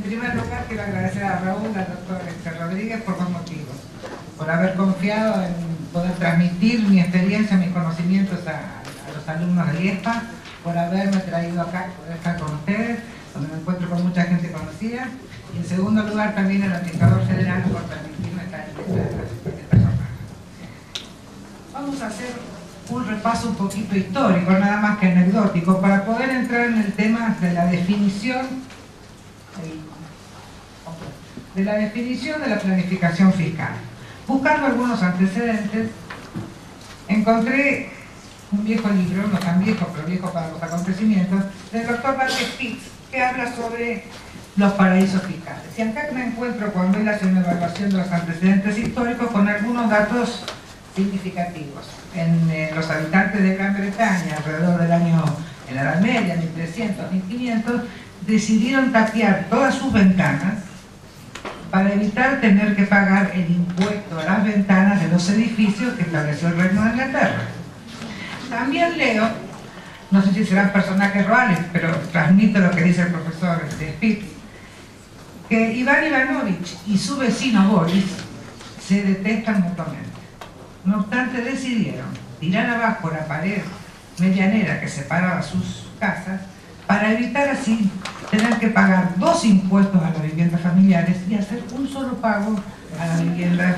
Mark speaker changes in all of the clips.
Speaker 1: primer lugar, quiero agradecer a Raúl, al doctor Rodríguez, por dos motivos. Por haber confiado en poder transmitir mi experiencia, mis conocimientos a los alumnos de IESPA, por haberme traído acá, poder estar con ustedes, donde me encuentro con mucha gente conocida. Y en segundo lugar, también al administrador general por permitirme estar en esta jornada. Vamos a hacer un repaso un poquito histórico, nada más que anecdótico, para poder entrar en el tema de la definición de la planificación fiscal. Buscando algunos antecedentes, encontré un viejo libro, no tan viejo, pero viejo para los acontecimientos, del doctor Vázquez Pitts, que habla sobre los paraísos fiscales. Y acá me encuentro, cuando él hace una evaluación de los antecedentes históricos, con algunos datos significativos. En los habitantes de Gran Bretaña, alrededor del año, en la Edad Media, 1300, 1500, decidieron tapiar todas sus ventanas para evitar tener que pagar el impuesto a las ventanas de los edificios que estableció el Reino de Inglaterra. También leo, no sé si serán personajes reales, pero transmito lo que dice el profesor Spitz, que Iván Ivanovich y su vecino Boris se detestan mutuamente. No obstante, decidieron tirar abajo la pared medianera que separaba sus casas para evitar así tener que pagar dos impuestos a las viviendas familiares y hacer un solo pago a la vivienda.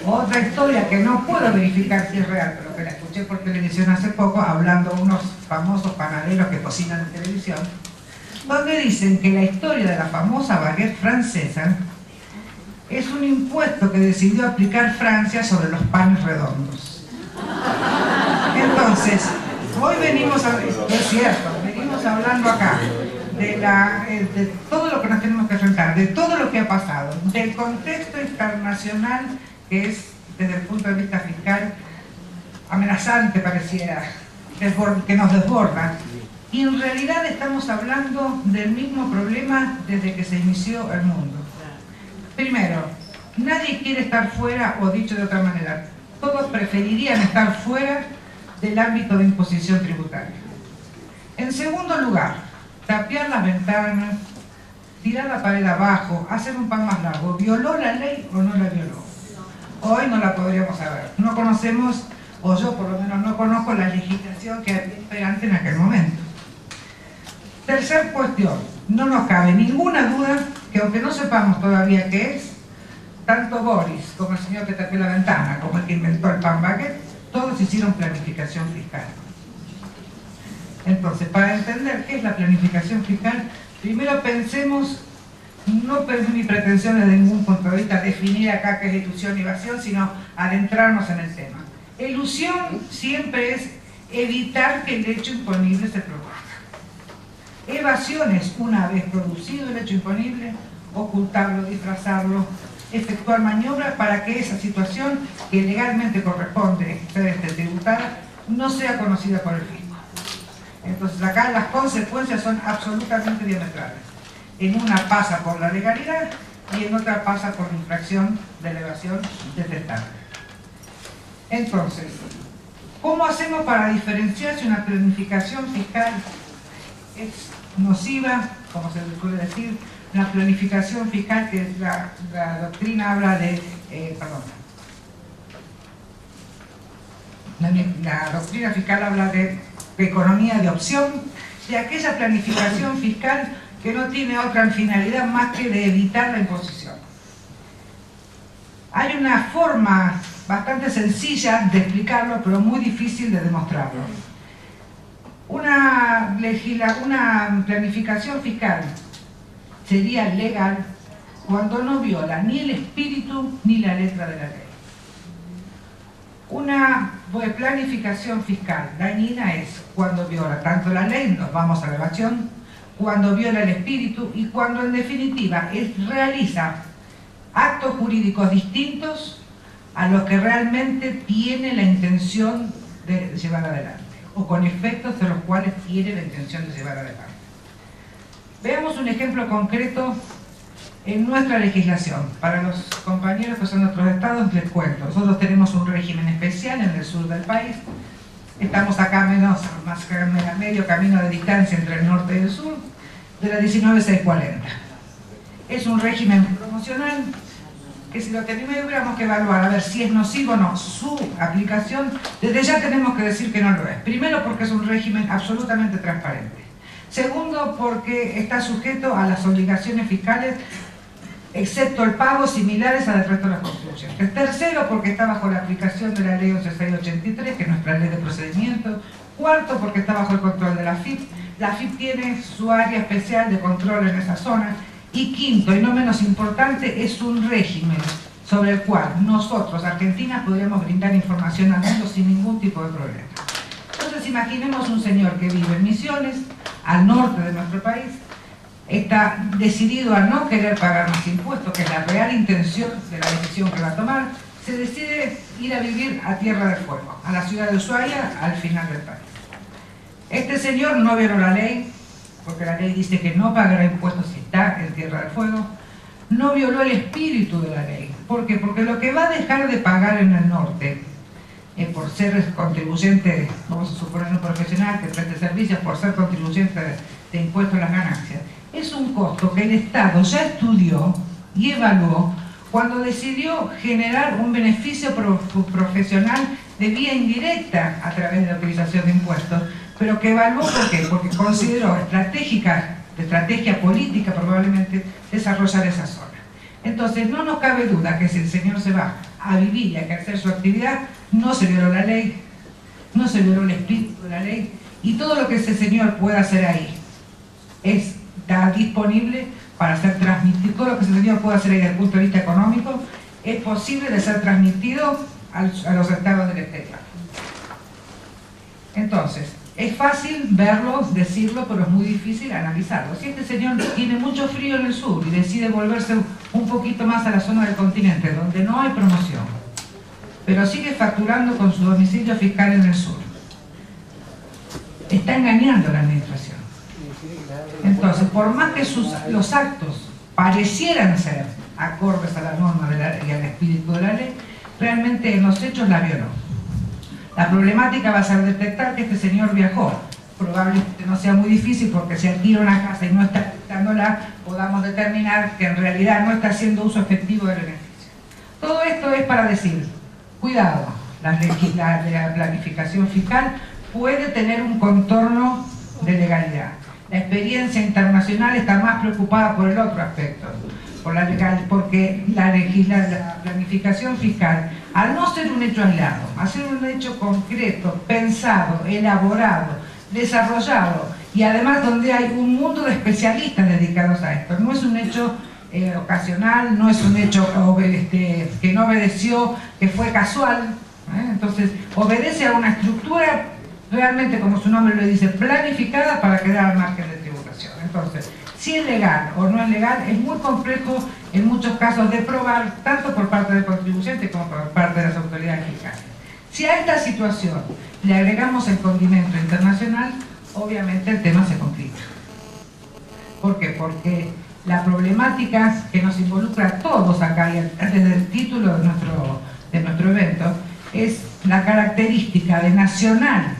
Speaker 1: Otra historia que no puedo verificar si es real, pero que la escuché por televisión hace poco, hablando unos famosos panaderos que cocinan en televisión, donde dicen que la historia de la famosa baguette francesa es un impuesto que decidió aplicar Francia sobre los panes redondos. Entonces, hoy venimos hablando acá de todo lo que nos tenemos que enfrentar, de todo lo que ha pasado, del contexto internacional que es, desde el punto de vista fiscal, amenazante pareciera, que nos desborda. Y en realidad estamos hablando del mismo problema desde que se inició el mundo. Primero, nadie quiere estar fuera, o dicho de otra manera, todos preferirían estar fuera del ámbito de imposición tributaria. En segundo lugar, tapiar las ventanas, tirar la pared abajo, hacer un pan más largo, ¿violó la ley o no la violó? Hoy no la podríamos saber. No conocemos, o yo por lo menos no conozco la legislación que había imperante en aquel momento. Tercer cuestión, no nos cabe ninguna duda que aunque no sepamos todavía qué es, tanto Boris como el señor que tapió la ventana, como el que inventó el pan baguette, todos hicieron planificación fiscal. Entonces, para entender qué es la planificación fiscal, primero pensemos, no es mi pretensión desde ningún punto de vista definir acá qué es ilusión y evasión, sino adentrarnos en el tema. Ilusión siempre es evitar que el hecho imponible se produzca. Evasión es, una vez producido el hecho imponible, ocultarlo, disfrazarlo, efectuar maniobras para que esa situación que legalmente corresponde ser tributada no sea conocida por el fisco. Entonces acá las consecuencias son absolutamente diametrales. En una pasa por la legalidad y en otra pasa por la infracción de la evasión detectable. Entonces, ¿cómo hacemos para diferenciar si una planificación fiscal es nociva, como se suele decir, una planificación fiscal que la doctrina habla de, la doctrina fiscal habla de economía de opción, de aquella planificación fiscal que no tiene otra finalidad más que de evitar la imposición? Hay una forma bastante sencilla de explicarlo, pero muy difícil de demostrarlo. Una planificación fiscal sería legal cuando no viola ni el espíritu ni la letra de la ley. Una planificación fiscal dañina es cuando viola tanto la ley, nos vamos a la evasión, cuando viola el espíritu y cuando en definitiva realiza actos jurídicos distintos a los que realmente tiene la intención de llevar adelante, o con efectos de los cuales tiene la intención de llevar adelante. Veamos un ejemplo concreto en nuestra legislación. Para los compañeros que son de otros estados les cuento. Nosotros tenemos un régimen especial en el sur del país. Estamos acá a medio camino de distancia entre el norte y el sur. de la 19640. Es un régimen promocional que si lo tuviéramos que evaluar a ver si es nocivo o no su aplicación, desde ya tenemos que decir que no lo es. Primero, porque es un régimen absolutamente transparente. Segundo, porque está sujeto a las obligaciones fiscales, excepto el pago, similares al resto de las contribuyentes. Tercero, porque está bajo la aplicación de la ley 11683, que es nuestra ley de procedimiento. Cuarto, porque está bajo el control de la AFIP. La AFIP tiene su área especial de control en esa zona. Y quinto, y no menos importante, es un régimen sobre el cual nosotros, Argentina, podríamos brindar información al mundo sin ningún tipo de problema. Entonces, imaginemos un señor que vive en Misiones, al norte de nuestro país, está decidido a no querer pagar más impuestos, que es la real intención de la decisión que va a tomar, se decide ir a vivir a Tierra del Fuego, a la ciudad de Ushuaia, al final del país. Este señor no violó la ley, porque la ley dice que no pagará impuestos si está en Tierra del Fuego, no violó el espíritu de la ley. ¿Por qué? Porque lo que va a dejar de pagar en el norte, por ser contribuyente, vamos a suponer un profesional que preste servicios, por ser contribuyente de impuestos a las ganancias, es un costo que el Estado ya estudió y evaluó cuando decidió generar un beneficio profesional de vía indirecta a través de la utilización de impuestos, pero que evaluó ¿por qué? Porque consideró estrategia política probablemente desarrollar esa zona. Entonces no nos cabe duda que si el señor se va a vivir y a ejercer su actividad, no se violó la ley, no se violó el espíritu de la ley, y todo lo que ese señor pueda hacer ahí está disponible para ser transmitido. Todo lo que ese señor pueda hacer ahí desde el punto de vista económico es posible de ser transmitido a los estados del exterior. Entonces, es fácil verlo, decirlo, pero es muy difícil analizarlo. Si este señor tiene mucho frío en el sur y decide volverse un poquito más a la zona del continente, donde no hay promoción, pero sigue facturando con su domicilio fiscal en el sur, está engañando a la administración. Entonces, por más que los actos parecieran ser acordes a la norma de la ley y al espíritu de la ley, realmente en los hechos la violó. La problemática va a ser detectar que este señor viajó. Probablemente no sea muy difícil porque si alquila una casa y no está alquilándola, podamos determinar que en realidad no está haciendo uso efectivo del beneficio. Todo esto es para decir, cuidado, la planificación fiscal puede tener un contorno de legalidad. La experiencia internacional está más preocupada por el otro aspecto, porque la planificación fiscal, al no ser un hecho aislado, al ser un hecho concreto, pensado, elaborado, desarrollado, y además donde hay un mundo de especialistas dedicados a esto, no es un hecho ocasional, no es un hecho que no obedeció, que fue casual, entonces obedece a una estructura realmente, como su nombre lo dice, planificada para quedar al margen de tributación. Entonces, si es legal o no es legal, es muy complejo en muchos casos de probar, tanto por parte del contribuyente como por parte de las autoridades fiscales. Si a esta situación le agregamos el condimento internacional, obviamente el tema se complica. ¿Por qué? Porque la problemática que nos involucra a todos acá, y desde el título de nuestro evento, es la característica de nacional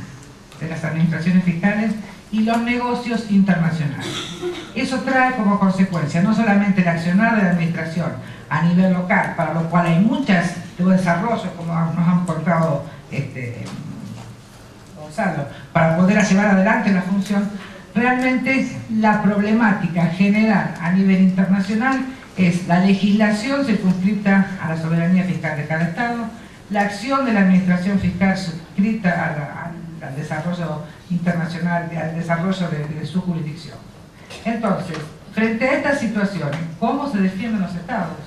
Speaker 1: de las administraciones fiscales y los negocios internacionales. Eso trae como consecuencia no solamente el accionar de la administración a nivel local, para lo cual hay muchos desarrollos, como nos han contado Gonzalo, para poder llevar adelante la función. Realmente la problemática general a nivel internacional es la legislación circunscripta a la soberanía fiscal de cada Estado, la acción de la administración fiscal suscrita al desarrollo internacional, al desarrollo de su jurisdicción. Entonces, frente a estas situaciones, ¿cómo se defienden los Estados?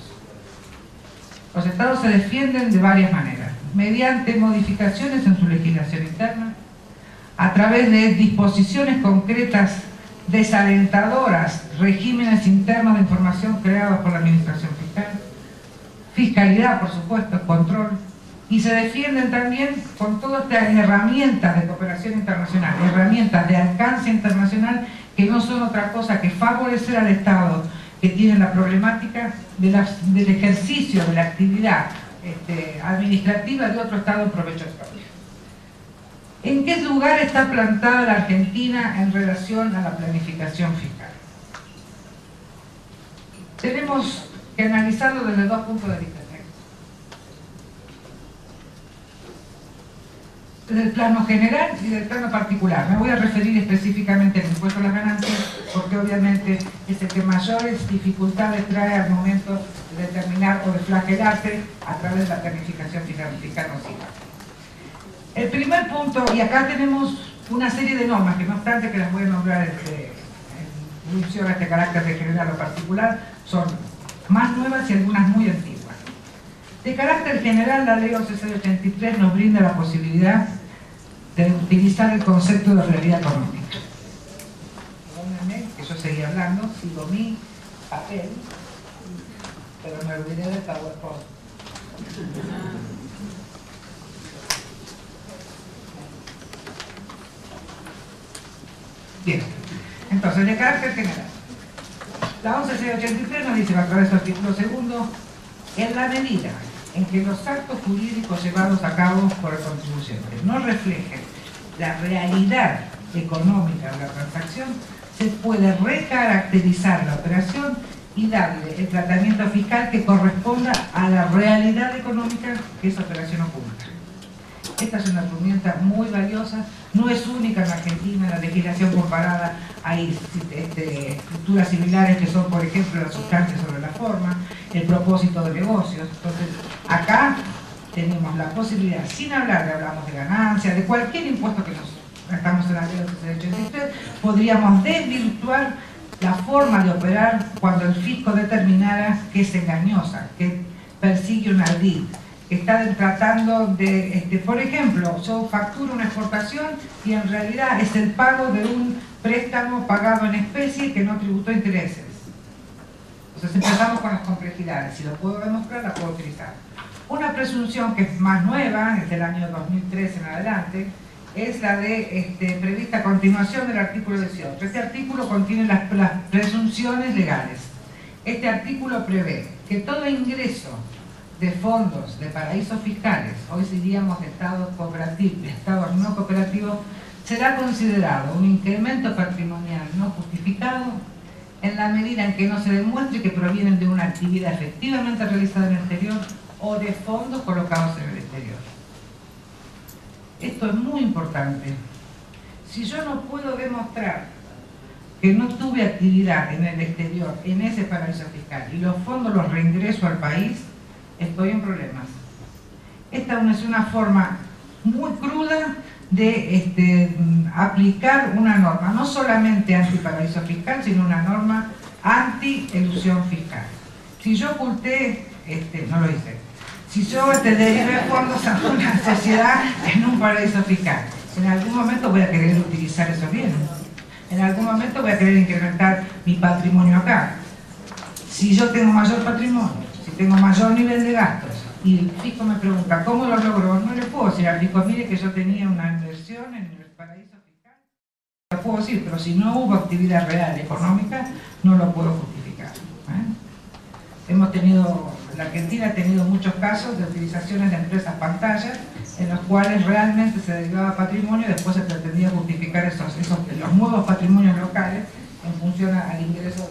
Speaker 1: Los Estados se defienden de varias maneras, mediante modificaciones en su legislación interna, a través de disposiciones concretas desalentadoras, regímenes internos de información creados por la administración fiscal, fiscalidad, por supuesto, control, y se defienden también con todas estas herramientas de cooperación internacional, herramientas de alcance internacional que no son otra cosa que favorecer al Estado que tiene la problemática del ejercicio de la actividad administrativa de otro Estado en provecho propio. ¿En qué lugar está plantada la Argentina en relación a la planificación fiscal? tenemos que analizarlo desde dos puntos de vista. Desde el plano general y del plano particular. Me voy a referir específicamente al impuesto a las ganancias, porque obviamente es el que mayores dificultades trae al momento de determinar o de flagelarse a través de la planificación fiscal nociva. El primer punto, y acá tenemos una serie de normas, que no obstante que las voy a nombrar en función a este carácter de general o particular, son más nuevas y algunas muy antiguas. De carácter general, la ley 11.683 nos brinda la posibilidad de utilizar el concepto de realidad económica. Perdónenme que yo seguía hablando, sigo mi papel, pero me olvidé del PowerPoint. Bien, entonces, de carácter general, la 11.683 nos dice, a través del artículo segundo, en la medida en que los actos jurídicos llevados a cabo por el contribuyente no reflejen la realidad económica de la transacción, se puede recaracterizar la operación y darle el tratamiento fiscal que corresponda a la realidad económica que esa operación oculta. Esta es una herramienta muy valiosa, no es única en Argentina, en la legislación comparada hay estructuras similares que son, por ejemplo, la sustancia sobre la forma, el propósito de negocios. Entonces, acá tenemos la posibilidad, sin hablar de hablamos de ganancias, de cualquier impuesto que nos estamos en la ley 11.683, podríamos desvirtuar la forma de operar cuando el fisco determinara que es engañosa, que persigue un ardid, que está tratando de, por ejemplo, yo facturo una exportación y en realidad es el pago de un préstamo pagado en especie que no tributó intereses. Entonces empezamos con las complejidades. Si lo puedo demostrar, la puedo utilizar. Una presunción que es más nueva, es del año 2003 en adelante, es la de prevista a continuación del artículo 18. Este artículo contiene las presunciones legales. Este artículo prevé que todo ingreso de fondos de paraísos fiscales, hoy diríamos de estados cooperativos, de estados no cooperativos, será considerado un incremento patrimonial no justificado en la medida en que no se demuestre que provienen de una actividad efectivamente realizada en el exterior o de fondos colocados en el exterior. Esto es muy importante. Si yo no puedo demostrar que no tuve actividad en el exterior, en ese paraíso fiscal, y los fondos los reingreso al país, estoy en problemas. Esta es una forma muy cruda de aplicar una norma, no solamente anti-paraíso fiscal, sino una norma anti-elusión fiscal. Si yo oculté, no lo hice, si yo derivé fondos a una sociedad en un paraíso fiscal, en algún momento voy a querer utilizar esos bienes, en algún momento voy a querer incrementar mi patrimonio acá. Si yo tengo mayor patrimonio, si tengo mayor nivel de gastos, y el fisco me pregunta ¿cómo lo logró? No le puedo decir al fisco, mire que yo tenía una inversión en el paraíso fiscal. Lo puedo decir, pero si no hubo actividad real económica, no lo puedo justificar. La Argentina ha tenido muchos casos de utilizaciones de empresas pantallas en los cuales realmente se derivaba patrimonio y después se pretendía justificar los nuevos patrimonios locales en función al ingreso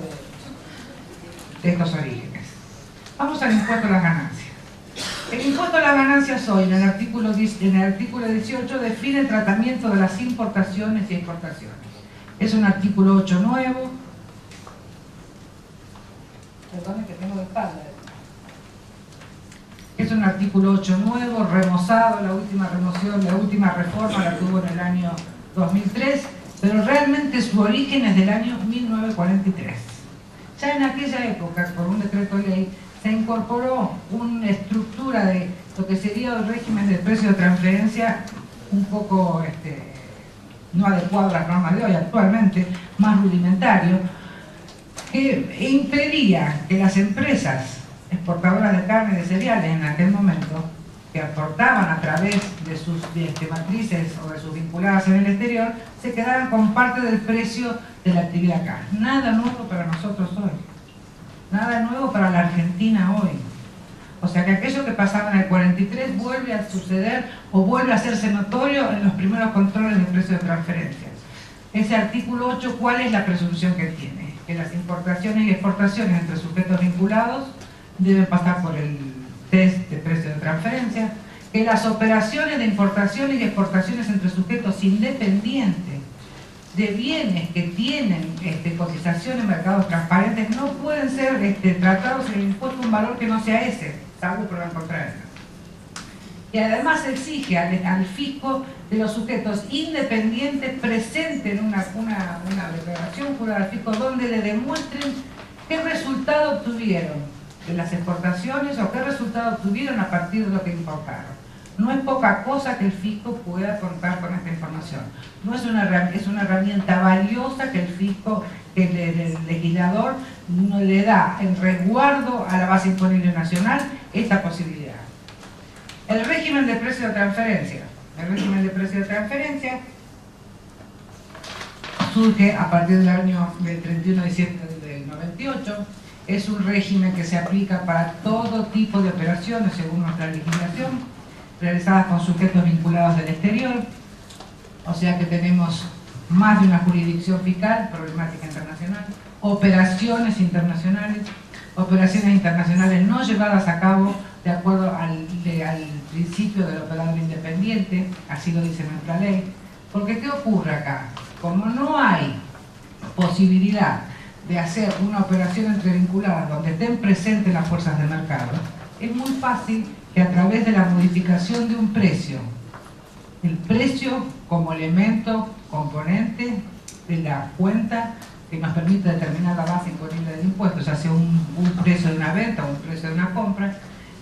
Speaker 1: de estos orígenes. Vamos al impuesto a las ganancias. El impuesto a las ganancias hoy, en el artículo 18, define el tratamiento de las importaciones y exportaciones. Es un artículo 8 nuevo. Perdón, que tengo de espalda. Es un artículo 8 nuevo, remozado, la última remoción, la última reforma la tuvo en el año 2003, pero realmente su origen es del año 1943. Ya en aquella época, por un decreto de ley, se incorporó una estructura de lo que sería el régimen de precio de transferencia un poco no adecuado a las normas de hoy, actualmente más rudimentario, que impedía que las empresas exportadoras de carne y de cereales en aquel momento, que aportaban a través de sus matrices o de sus vinculadas en el exterior, se quedaran con parte del precio de la actividad acá. Nada nuevo para nosotros hoy. Nada nuevo para la Argentina hoy. O sea que aquello que pasaba en el 43 vuelve a suceder o vuelve a hacerse notorio en los primeros controles de precios de transferencias. Ese artículo 8, ¿cuál es la presunción que tiene? que las importaciones y exportaciones entre sujetos vinculados deben pasar por el test de precio de transferencia, que las operaciones de importaciones y exportaciones entre sujetos independientes de bienes que tienen cotización en mercados transparentes no pueden ser tratados en el impuesto un valor que no sea ese, salvo prueba contraria. Y además exige al fisco de los sujetos independientes presenten una declaración jurada al fisco donde le demuestren qué resultado obtuvieron de las exportaciones o qué resultado obtuvieron a partir de lo que importaron. No es poca cosa que el fisco pueda contar con esta información. No es es una herramienta valiosa que el fisco, que el legislador no le da en resguardo a la base imponible nacional esta posibilidad. El régimen de precio de transferencia. El régimen de precio de transferencia surge a partir del año del 31 de diciembre del 98. Es un régimen que se aplica para todo tipo de operaciones según nuestra legislación, realizadas con sujetos vinculados del exterior, o sea que tenemos más de una jurisdicción fiscal, problemática internacional, operaciones internacionales no llevadas a cabo de acuerdo al principio del operador independiente, así lo dice nuestra ley, porque ¿qué ocurre acá? Como no hay posibilidad de hacer una operación entre vinculadas donde estén presentes las fuerzas de mercado, es muy fácil que a través de la modificación de un precio, el precio como elemento componente de la cuenta que nos permite determinar la base imponible del impuesto, ya sea un precio de una venta o un precio de una compra,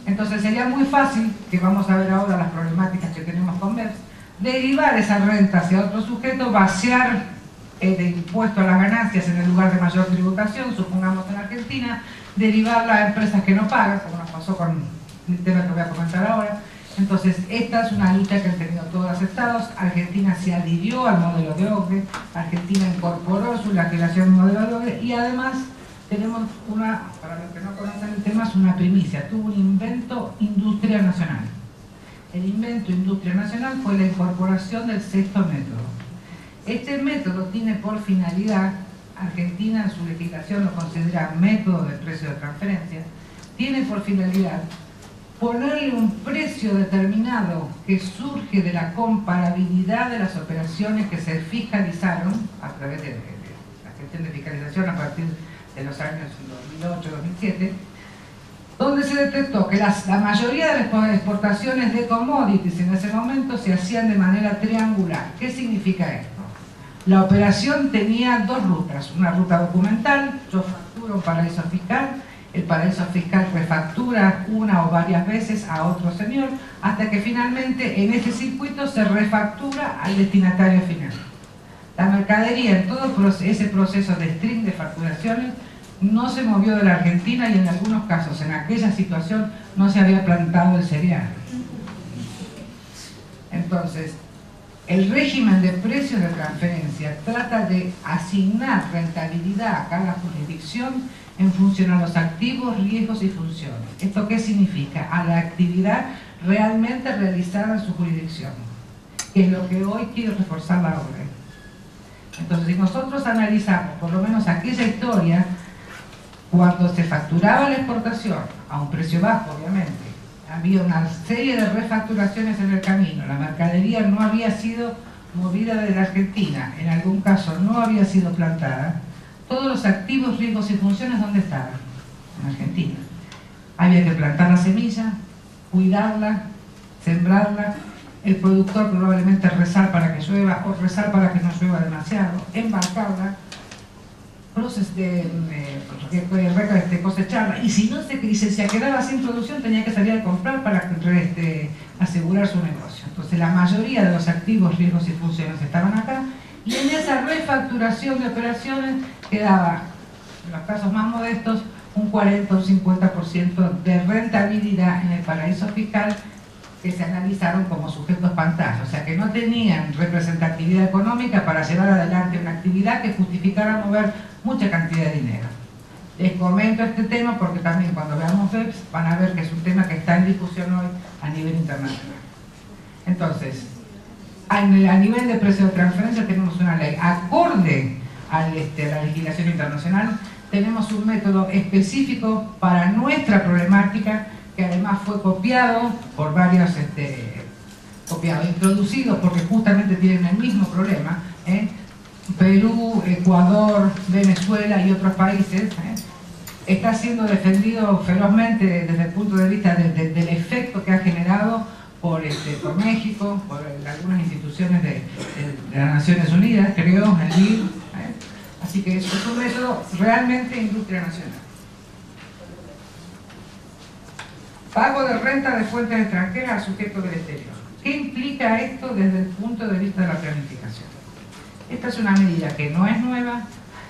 Speaker 1: entonces sería muy fácil, que vamos a ver ahora las problemáticas que tenemos con BEPS, derivar esa renta hacia otro sujeto, vaciar el impuesto a las ganancias en el lugar de mayor tributación, supongamos en Argentina, derivarla a empresas que no pagan, como nos pasó con el tema que voy a comentar ahora. Entonces, esta es una lucha que han tenido todos los estados. Argentina se adhirió al modelo de OCDE, Argentina incorporó su legislación al modelo de OCDE y además tenemos para los que no conocen el tema, es una primicia, tuvo un invento industria nacional. El invento industria nacional fue la incorporación del sexto método. Este método tiene por finalidad, Argentina en su legislación lo considera método de precio de transferencia, tiene por finalidad ponerle un precio determinado que surge de la comparabilidad de las operaciones que se fiscalizaron a través de la gestión de fiscalización a partir de los años 2008-2007, donde se detectó que la mayoría de las exportaciones de commodities en ese momento se hacían de manera triangular. ¿Qué significa esto? La operación tenía dos rutas, una ruta documental, yo facturo un paraíso fiscal, el paraíso fiscal refactura una o varias veces a otro señor, hasta que finalmente en ese circuito se refactura al destinatario final. La mercadería en todo ese proceso de string de facturaciones no se movió de la Argentina y en algunos casos, en aquella situación, no se había plantado el cereal. Entonces, el régimen de precios de transferencia trata de asignar rentabilidad a cada jurisdicción en función a los activos, riesgos y funciones. ¿Esto qué significa? A la actividad realmente realizada en su jurisdicción, que es lo que hoy quiero reforzar la obra. Entonces, si nosotros analizamos por lo menos aquella historia, cuando se facturaba la exportación, a un precio bajo obviamente, había una serie de refacturaciones en el camino, la mercadería no había sido movida de la Argentina, en algún caso no había sido plantada, todos los activos, riesgos y funciones, ¿dónde estaban? En Argentina. Había que plantar la semilla, cuidarla, sembrarla, el productor probablemente rezar para que llueva o rezar para que no llueva demasiado, embarcarla, cosecharla, y si no se quedaba sin producción tenía que salir a comprar para asegurar su negocio. Entonces la mayoría de los activos, riesgos y funciones estaban acá, y en esa refacturación de operaciones quedaba, en los casos más modestos, un 40 o un 50% de rentabilidad en el paraíso fiscal, que se analizaron como sujetos pantalla, o sea que no tenían representatividad económica para llevar adelante una actividad que justificara mover mucha cantidad de dinero. Les comento este tema porque también cuando veamos BEPS van a ver que es un tema que está en discusión hoy a nivel internacional. Entonces, a nivel de precio de transferencia tenemos una ley acorde a la legislación internacional. Tenemos un método específico para nuestra problemática, que además fue copiado por varios, introducidos porque justamente tienen el mismo problema, Perú, Ecuador, Venezuela y otros países, está siendo defendido ferozmente desde el punto de vista del efecto que ha generado por México, por algunas instituciones de las Naciones Unidas, creo, el BID. Así que es un método realmente industria nacional. Pago de renta de fuentes extranjeras a sujetos del exterior. ¿Qué implica esto desde el punto de vista de la planificación? Esta es una medida que no es nueva,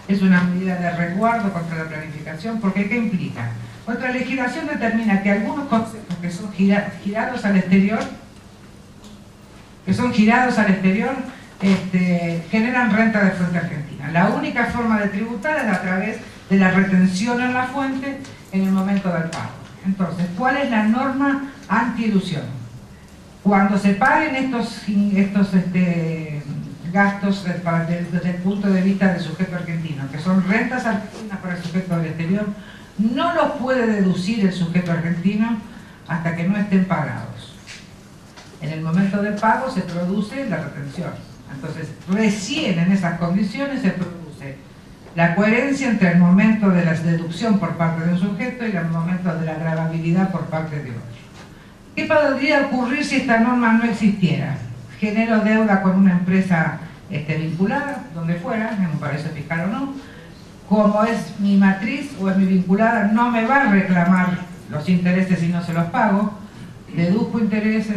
Speaker 1: es una medida de resguardo contra la planificación, porque ¿qué implica? Nuestra legislación determina que algunos conceptos que son girados al exterior, generan renta de fuente argentina. La única forma de tributar es a través de la retención en la fuente en el momento del pago. Entonces, ¿cuál es la norma antielusión? Cuando se paguen estos gastos desde el punto de vista del sujeto argentino, que son rentas argentinas para el sujeto del exterior, no los puede deducir el sujeto argentino hasta que no estén pagados. En el momento del pago se produce la retención. Entonces, recién en esas condiciones se produce la coherencia entre el momento de la deducción por parte de un sujeto y el momento de la gravabilidad por parte de otro. ¿Qué podría ocurrir si esta norma no existiera? Genero deuda con una empresa vinculada, donde fuera, en un paraíso fiscal o no. Como es mi matriz o es mi vinculada, no me va a reclamar los intereses si no se los pago. Deduzco intereses,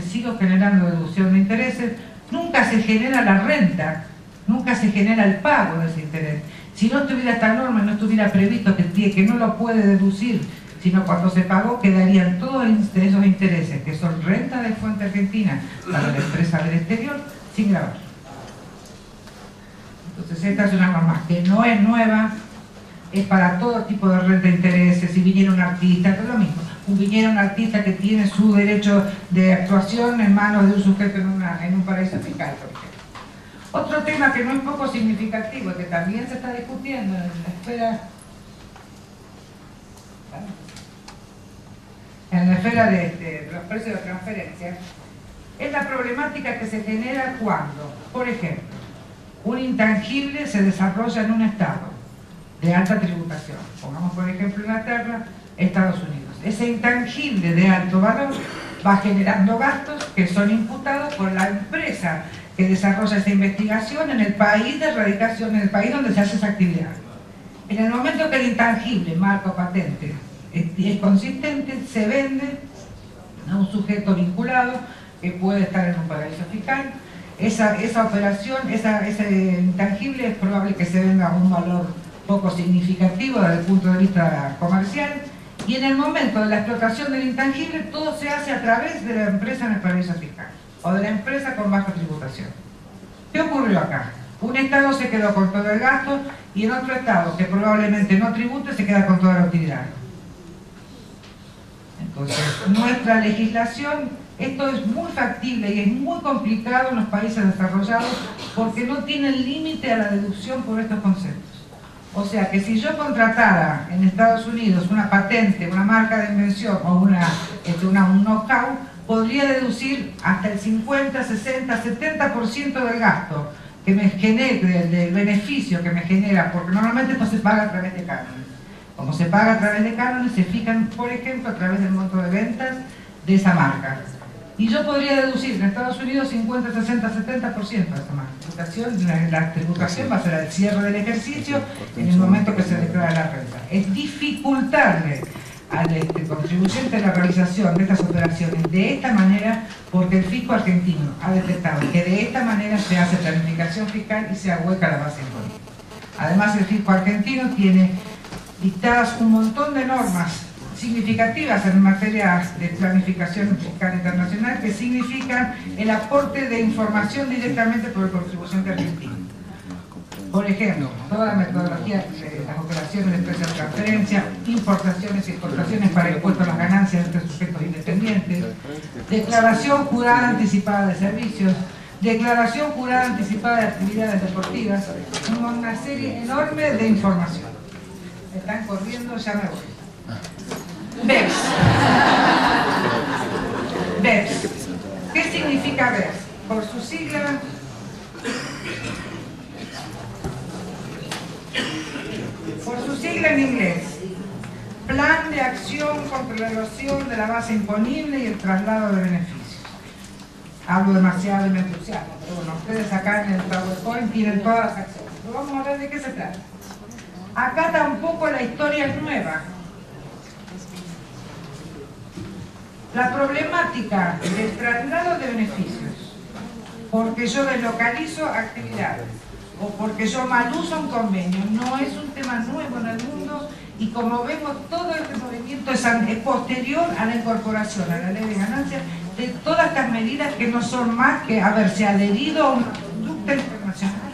Speaker 1: sigo generando deducción de intereses. Nunca se genera la renta, nunca se genera el pago de ese interés. Si no estuviera esta norma, no estuviera previsto que no lo puede deducir, sino cuando se pagó quedarían todos esos intereses, que son renta de fuente argentina para la empresa del exterior, sin gravar. Entonces esta es una norma que no es nueva, es para todo tipo de renta de intereses. Si viniera un artista, es lo mismo. Viniera un artista que tiene su derecho de actuación en manos de un sujeto en un paraíso fiscal, por ejemplo. Otro tema que no es poco significativo, que también se está discutiendo en la esfera de los precios de transferencia, es la problemática que se genera cuando, por ejemplo, un intangible se desarrolla en un estado de alta tributación. Pongamos por ejemplo Inglaterra, Estados Unidos. Ese intangible de alto valor va generando gastos que son imputados por la empresa que desarrolla esa investigación en el país de radicación, en el país donde se hace esa actividad. En el momento que el intangible, marca o patente, es consistente, se vende a un sujeto vinculado que puede estar en un paraíso fiscal. Esa operación, ese intangible es probable que se venda a un valor poco significativo desde el punto de vista comercial, y en el momento de la explotación del intangible todo se hace a través de la empresa en el paraíso fiscal o de la empresa con baja tributación. ¿Qué ocurrió acá? Un estado se quedó con todo el gasto y en otro estado que probablemente no tribute se queda con toda la utilidad. Entonces, nuestra legislación, esto es muy factible y es muy complicado en los países desarrollados porque no tienen límite a la deducción por estos conceptos. O sea que si yo contratara en Estados Unidos una patente, una marca de invención o un know-how, podría deducir hasta el 50, 60, 70% del gasto que me genere, del beneficio que me genera, porque normalmente esto se paga a través de cánones. Como se paga a través de cánones, se fijan, por ejemplo, a través del monto de ventas de esa marca. Y yo podría deducir en Estados Unidos 50, 60, 70% de esa marca. La tributación va a ser al cierre del ejercicio en el momento que se declara la renta. Es dificultarle al contribuyente la realización de estas operaciones de esta manera, porque el fisco argentino ha detectado que de esta manera se hace planificación fiscal y se ahueca la base impositiva. Además, el fisco argentino tiene dictadas un montón de normas significativas en materia de planificación fiscal internacional que significan el aporte de información directamente por el contribuyente argentino. Por ejemplo, toda la metodología de las operaciones de precios de transferencia, importaciones y exportaciones para impuestos a las ganancias de sujetos independientes, declaración jurada anticipada de servicios, declaración jurada anticipada de actividades deportivas, una serie enorme de información. Me están corriendo, ya me voy. BEPS. BEPS. ¿Qué significa BEPS? Por su sigla, en inglés, Plan de Acción contra la Erosión de la Base Imponible y el Traslado de Beneficios. Hablo demasiado y me entusiasmo, pero bueno, ustedes acá en el PowerPoint tienen todas las acciones. Pero vamos a ver de qué se trata. Acá tampoco la historia es nueva. La problemática del traslado de beneficios, porque yo deslocalizo actividades o porque yo mal uso un convenio, no es un tema nuevo en el mundo, y como vemos, todo este movimiento es posterior a la incorporación a la ley de ganancias de todas estas medidas que no son más que haberse adherido a una conducta internacional.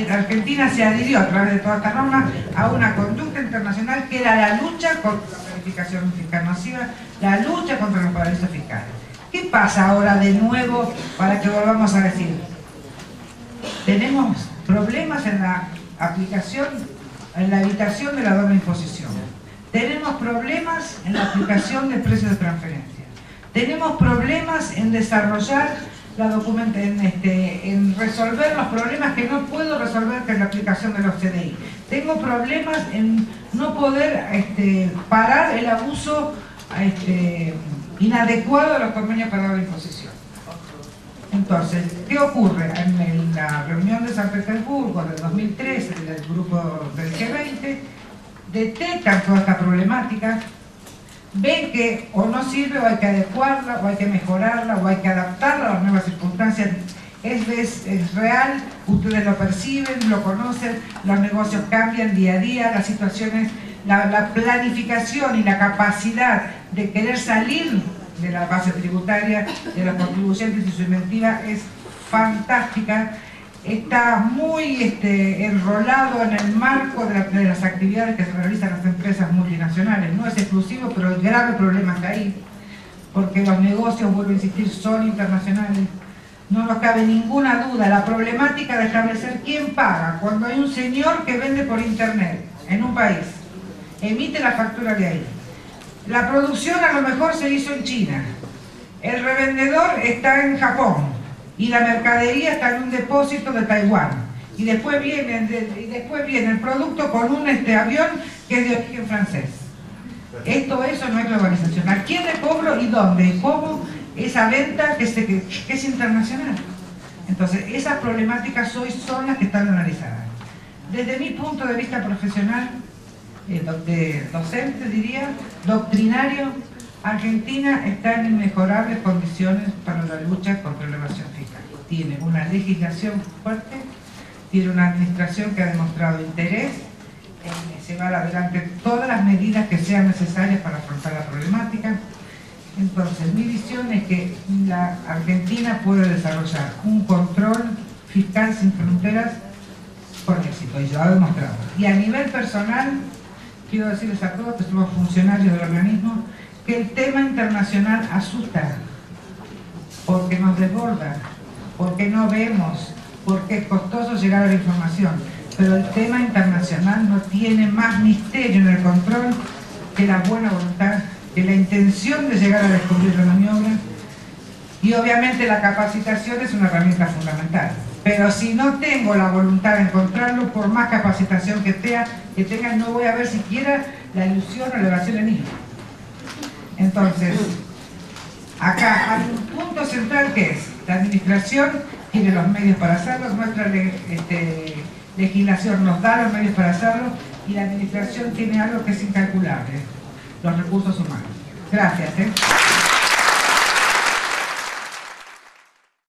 Speaker 1: Argentina se adhirió a través de todas estas normas a una conducta internacional que era la lucha contra la planificación fiscal masiva, la lucha contra los paraísos fiscales. ¿Qué pasa ahora de nuevo para que volvamos a decir? Tenemos problemas en la aplicación, en la evitación de la doble imposición. Tenemos problemas en la aplicación del precio de transferencia. Tenemos problemas en desarrollar la en resolver los problemas que no puedo resolver con la aplicación de los CDI. Tengo problemas en no poder parar el abuso inadecuado de los convenios para la imposición. Entonces, ¿qué ocurre? En la reunión de San Petersburgo del 2013 del grupo del G20, detectan toda esta problemática, ven que o no sirve o hay que adecuarla o hay que mejorarla o hay que adaptarla a las nuevas circunstancias. Es real, ustedes lo perciben, lo conocen, los negocios cambian día a día, las situaciones, la planificación y la capacidad de querer salir de la base tributaria de los contribuyentes y su inventiva es fantástica. Está muy enrolado en el marco de las actividades que se realizan en las empresas multinacionales. No es exclusivo, pero el grave problema está ahí, porque los negocios, vuelvo a insistir, son internacionales. No nos cabe ninguna duda la problemática de establecer quién paga cuando hay un señor que vende por internet en un país, emite la factura de ahí. La producción a lo mejor se hizo en China, el revendedor está en Japón y la mercadería está en un depósito de Taiwán, y después viene el producto con un avión que es de origen francés. Eso no es globalización. ¿A quién le cobro y dónde? ¿Y cómo esa venta que es internacional? Entonces, esas problemáticas hoy son las que están analizadas. Desde mi punto de vista profesional, de docente, diría, doctrinario, Argentina está en inmejorables condiciones para la lucha contra la evasión fiscal. Tiene una legislación fuerte, tiene una administración que ha demostrado interés en llevar adelante todas las medidas que sean necesarias para afrontar la problemática. Entonces, mi visión es que la Argentina puede desarrollar un control fiscal sin fronteras con éxito, y lo ha demostrado. Y a nivel personal, quiero decirles a todos que somos funcionarios del organismo, que el tema internacional asusta, porque nos desborda, porque no vemos, porque es costoso llegar a la información, pero el tema internacional no tiene más misterio en el control que la buena voluntad, que la intención de llegar a descubrir la maniobra, y obviamente la capacitación es una herramienta fundamental. Pero si no tengo la voluntad de encontrarlo, por más capacitación que tenga, no voy a ver siquiera la ilusión o la evasión enigma. Entonces, acá hay un punto central que es, la administración tiene los medios para hacerlo, nuestra legislación nos da los medios para hacerlo, y la administración tiene algo que es incalculable, los recursos humanos. Gracias.